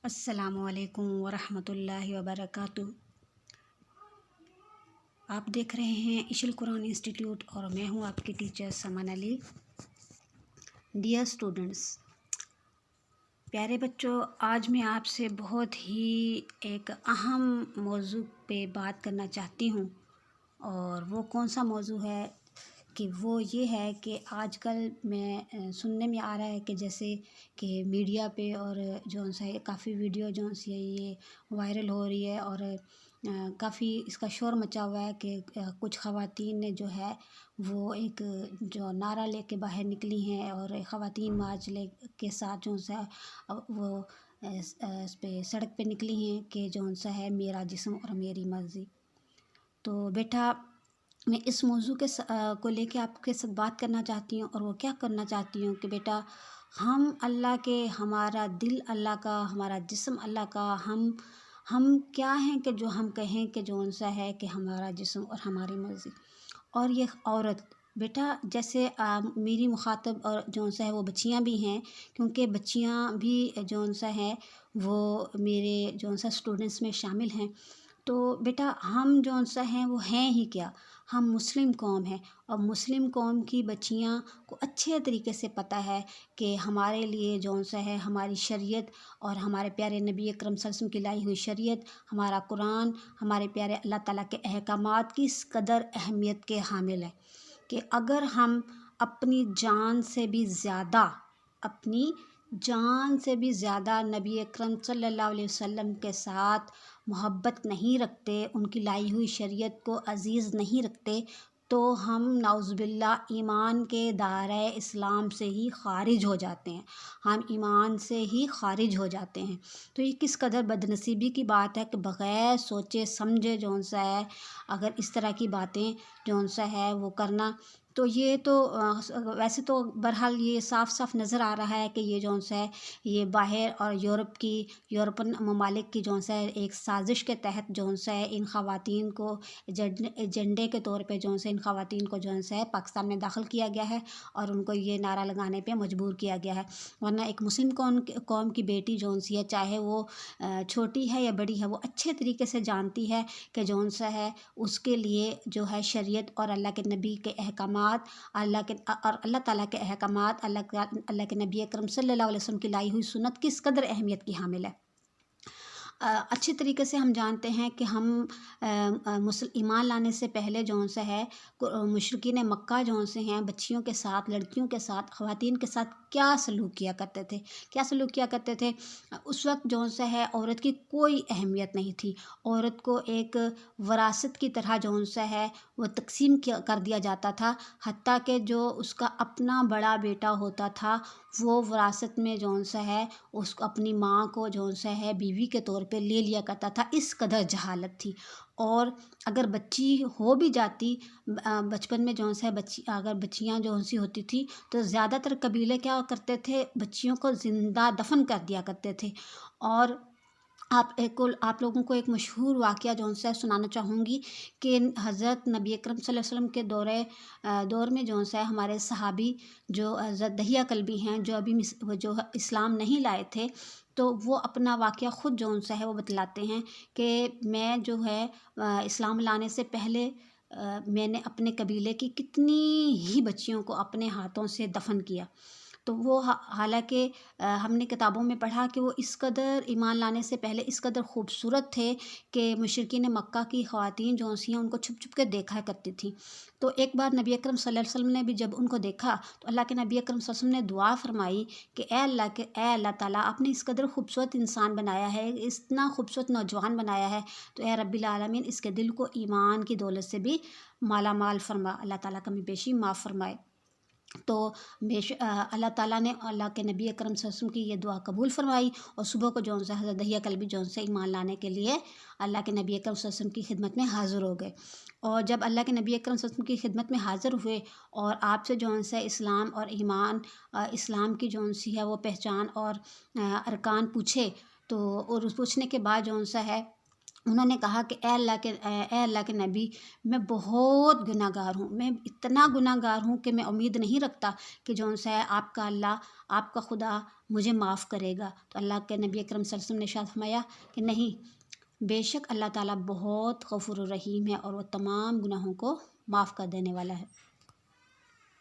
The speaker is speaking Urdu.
السلام علیکم ورحمۃ اللہ وبرکاتہ۔ آپ دیکھ رہے ہیں اشل قرآن انسٹیٹیوٹ اور میں ہوں آپ کی ٹیچر سمن علی۔ ڈیئر اسٹوڈنٹس، پیارے بچوں، آج میں آپ سے بہت ہی ایک اہم موضوع پہ بات کرنا چاہتی ہوں، اور وہ کون سا موضوع ہے کہ وہ یہ ہے کہ آج کل میں سننے میں آ رہا ہے کہ جیسے کہ میڈیا پہ اور جو سا کافی ویڈیو جو سی یہ وائرل ہو رہی ہے، اور کافی اس کا شور مچا ہوا ہے کہ کچھ خواتین نے جو ہے وہ ایک جو نعرہ لے کے باہر نکلی ہیں، اور خواتین مارچ لے کے ساتھ جو سا وہ اس پہ سڑک پہ نکلی ہیں کہ جو سا ہے میرا جسم اور میری مرضی۔ تو بیٹا، میں اس موضوع کو لے کے آپ کے ساتھ بات کرنا چاہتی ہوں، اور وہ کیا کرنا چاہتی ہوں کہ بیٹا، ہم اللہ کے، ہمارا دل اللہ کا، ہمارا جسم اللہ کا، ہم کیا ہیں کہ جو ہم کہیں کہ جو سا ہے کہ ہمارا جسم اور ہماری مرضی۔ اور یہ عورت بیٹا، جیسے میری مخاطب اور جو سا ہے وہ بچیاں بھی ہیں، کیونکہ بچیاں بھی جو سا ہے وہ میرے جو سا اسٹوڈنٹس میں شامل ہیں۔ تو بیٹا، ہم جو سا ہیں وہ ہیں ہی کیا؟ ہم مسلم قوم ہیں، اور مسلم قوم کی بچیاں کو اچھے طریقے سے پتہ ہے کہ ہمارے لیے جو سا ہے ہماری شریعت اور ہمارے پیارے نبی اکرم صلی اللہ علیہ وسلم کی لائی ہوئی شریعت، ہمارا قرآن، ہمارے پیارے اللہ تعالیٰ کے احکامات کس قدر اہمیت کے حامل ہے، کہ اگر ہم اپنی جان سے بھی زیادہ نبی اکرم صلی اللہ علیہ وسلم کے ساتھ محبت نہیں رکھتے، ان کی لائی ہوئی شریعت کو عزیز نہیں رکھتے، تو ہم نعوذ باللہ ایمان کے دائرۂ اسلام سے ہی خارج ہو جاتے ہیں، ہم ایمان سے ہی خارج ہو جاتے ہیں۔ تو یہ کس قدر بدنصیبی کی بات ہے کہ بغیر سوچے سمجھے جو سا ہے اگر اس طرح کی باتیں جو سا ہے وہ کرنا، تو یہ تو ویسے تو بہرحال یہ صاف صاف نظر آ رہا ہے کہ یہ جو سا ہے یہ باہر اور یورپن ممالک کی جو سا ہے ایک سازش کے تحت جو سا ہے ان خواتین کو ایجنڈے کے طور پہ جو سا ان خواتین کو جو سا ہے پاکستان میں داخل کیا گیا ہے، اور ان کو یہ نعرہ لگانے پہ مجبور کیا گیا ہے۔ ورنہ ایک مسلم قوم کی بیٹی جو سی ہے، چاہے وہ چھوٹی ہے یا بڑی ہے، وہ اچھے طریقے سے جانتی ہے کہ جو سا ہے اس کے لیے جو ہے شریعت اور اللہ کے نبی کے احکامات، اللہ تعالیٰ کے احکامات، اللہ کے نبی اکرم صلی اللہ علیہ وسلم کی لائی ہوئی سنت کس قدر اہمیت کی حامل ہے۔ اچھے طریقے سے ہم جانتے ہیں کہ ہم ایمان لانے سے پہلے جو سا ہے مشرکین مکہ جو سے ہیں بچیوں کے ساتھ، لڑکیوں کے ساتھ، خواتین کے ساتھ کیا سلوک کیا کرتے تھے۔ اس وقت جو سا ہے عورت کی کوئی اہمیت نہیں تھی، عورت کو ایک وراثت کی طرح جو سا ہے وہ تقسیم کر دیا جاتا تھا، حتیٰ کہ جو اس کا اپنا بڑا بیٹا ہوتا تھا وہ وراثت میں جو سا ہے اس کو اپنی ماں کو جو سا ہے بیوی کے طور پہ لے لیا کرتا تھا۔ اس قدر جہالت تھی، اور اگر بچی ہو بھی جاتی بچپن میں جو سا ہے اگر بچیاں جو سی ہوتی تھی تو زیادہ تر قبیلے کیا کرتے تھے، بچیوں کو زندہ دفن کر دیا کرتے تھے۔ اور آپ لوگوں کو ایک مشہور واقعہ جو سا سنانا چاہوں گی کہ حضرت نبی اکرم صلی اللہ علیہ وسلم کے دور میں جو سا ہے ہمارے صحابی جو حضرت دحیہ کلبی ہیں، جو اسلام نہیں لائے تھے، تو وہ اپنا واقعہ خود جو سا ہے وہ بتلاتے ہیں کہ میں جو ہے اسلام لانے سے پہلے میں نے اپنے قبیلے کی کتنی ہی بچیوں کو اپنے ہاتھوں سے دفن کیا۔ تو وہ حالانکہ ہم نے کتابوں میں پڑھا کہ وہ اس قدر ایمان لانے سے پہلے اس قدر خوبصورت تھے کہ مشرکین مکہ کی خواتین جو سی ہیں ان کو چھپ چھپ کے دیکھا کرتی تھیں۔ تو ایک بار نبی اکرم صلی اللہ علیہ وسلم نے بھی جب ان کو دیکھا تو اللہ کے نبی اکرم صلی اللہ علیہ وسلم نے دعا فرمائی کہ اے اللہ تعالیٰ، آپ نے اس قدر خوبصورت انسان بنایا ہے، اتنا خوبصورت نوجوان بنایا ہے، تو اے رب العالمین اس کے دل کو ایمان کی دولت سے بھی مالا مال فرما، اللہ تعالیٰ کمی بیشی معاف فرمائے۔ تو اللہ تعالیٰ نے اللہ کے نبی اکرم صلی اللہ علیہ وسلم کی یہ دعا قبول فرمائی، اور صبح کو جو سا حضرت دحیہ کلبی جو سے ایمان لانے کے لیے اللہ کے نبی اکرم صلی اللہ علیہ وسلم کی خدمت میں حاضر ہو گئے۔ اور جب اللہ کے نبی اکرم صلی اللہ علیہ وسلم کی خدمت میں حاضر ہوئے اور آپ سے جو سا اسلام اور ایمان، اسلام کی جو سی ہے وہ پہچان اور ارکان پوچھے، تو اور اس پوچھنے کے بعد جو سا ہے انہوں نے کہا کہ اے اللہ کے نبی، میں بہت گناہ گار ہوں، میں اتنا گناہ گار ہوں کہ میں امید نہیں رکھتا کہ جو سے آپ کا اللہ، آپ کا خدا مجھے معاف کرے گا۔ تو اللہ کے نبی اکرم صلی اللہ علیہ وسلم نے ارشاد فرمایا کہ نہیں، بے شک اللہ تعالیٰ بہت غفور الرحیم ہے اور وہ تمام گناہوں کو معاف کر دینے والا ہے۔